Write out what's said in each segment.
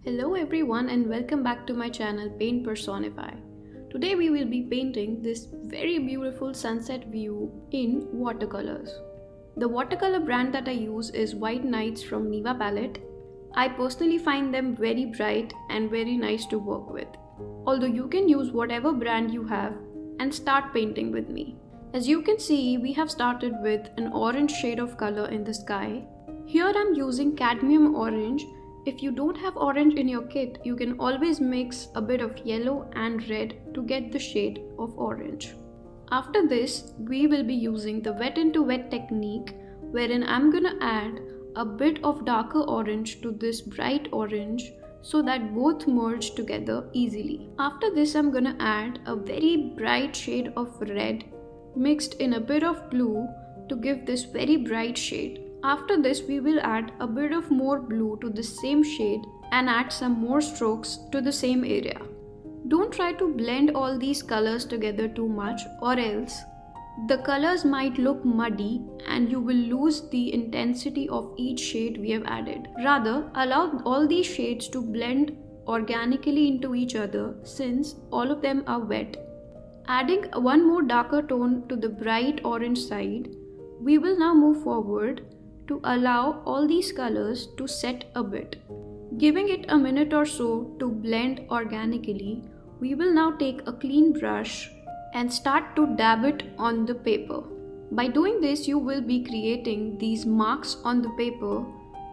Hello everyone and welcome back to my channel Paint Personify. Today we will be painting this very beautiful sunset view in watercolors. The watercolor brand that I use is White Nights from Niva Palette. I personally find them very bright and very nice to work with. Although you can use whatever brand you have and start painting with me. As you can see, we have started with an orange shade of color in the sky. Here I'm using cadmium orange. If you don't have orange in your kit, you can always mix a bit of yellow and red to get the shade of orange. After this, we will be using the wet into wet technique, wherein I'm gonna add a bit of darker orange to this bright orange so that both merge together easily. After this, I'm gonna add a very bright shade of red mixed in a bit of blue to give this very bright shade. After this, we will add a bit of more blue to the same shade and add some more strokes to the same area. Don't try to blend all these colors together too much, or else the colors might look muddy and you will lose the intensity of each shade we have added. Rather, allow all these shades to blend organically into each other since all of them are wet. Adding one more darker tone to the bright orange side, we will now move forward to allow all these colors to set a bit. Giving it a minute or so to blend organically, we will now take a clean brush and start to dab it on the paper. By doing this, you will be creating these marks on the paper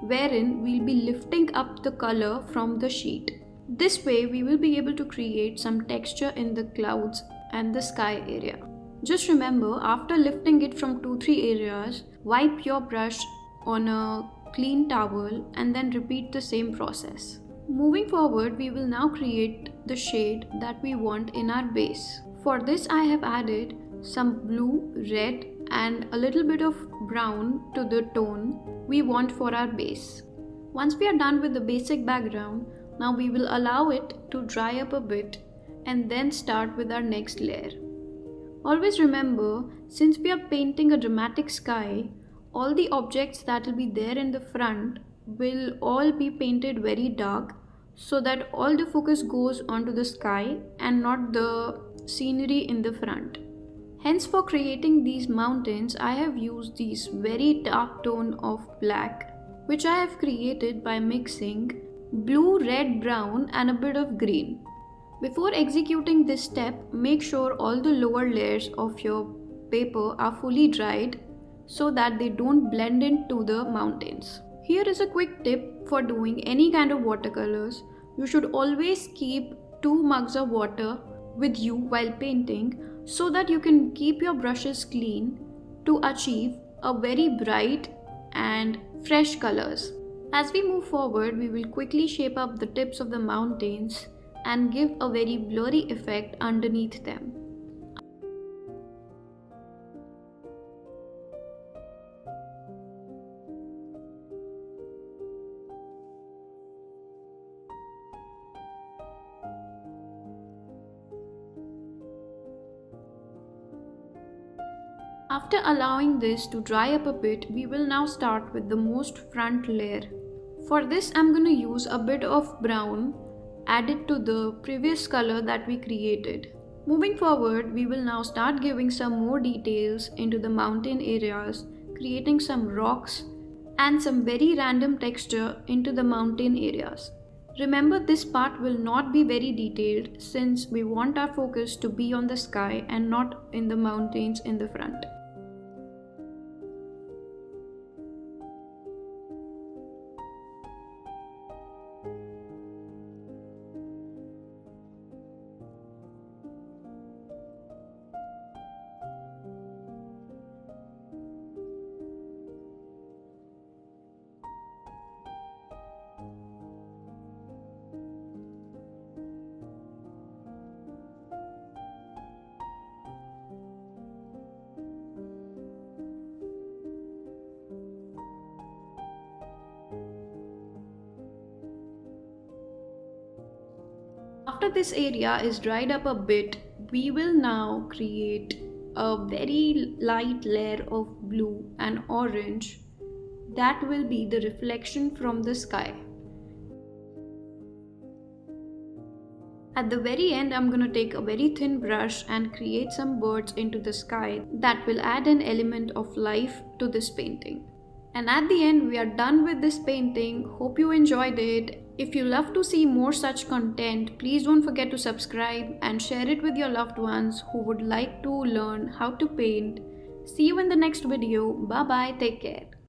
wherein we'll be lifting up the color from the sheet. This way, we will be able to create some texture in the clouds and the sky area. Just remember, after lifting it from 2-3 areas, wipe your brush on a clean towel and then repeat the same process. Moving forward, we will now create the shade that we want in our base. For this, I have added some blue, red and a little bit of brown to the tone we want for our base. Once we are done with the basic background, now we will allow it to dry up a bit and then start with our next layer. Always remember, since we are painting a dramatic sky, all the objects that will be there in the front will all be painted very dark so that all the focus goes onto the sky and not the scenery in the front. Hence, for creating these mountains, I have used this very dark tone of black, which I have created by mixing blue, red, brown and a bit of green. Before executing this step, make sure all the lower layers of your paper are fully dried so that they don't blend into the mountains. Here is a quick tip for doing any kind of watercolors. You should always keep 2 mugs of water with you while painting so that you can keep your brushes clean to achieve a very bright and fresh colors. As we move forward, we will quickly shape up the tips of the mountains and give a very blurry effect underneath them. After allowing this to dry up a bit, we will now start with the most front layer. For this, I'm going to use a bit of brown added to the previous color that we created. Moving forward, we will now start giving some more details into the mountain areas, creating some rocks and some very random texture into the mountain areas. Remember, this part will not be very detailed since we want our focus to be on the sky and not in the mountains in the front. After this area is dried up a bit, we will now create a very light layer of blue and orange that will be the reflection from the sky. At the very end, I'm gonna take a very thin brush and create some birds into the sky that will add an element of life to this painting. And at the end, we are done with this painting. Hope you enjoyed it. If you love to see more such content, please don't forget to subscribe and share it with your loved ones who would like to learn how to paint. See you in the next video. Bye bye. Take care.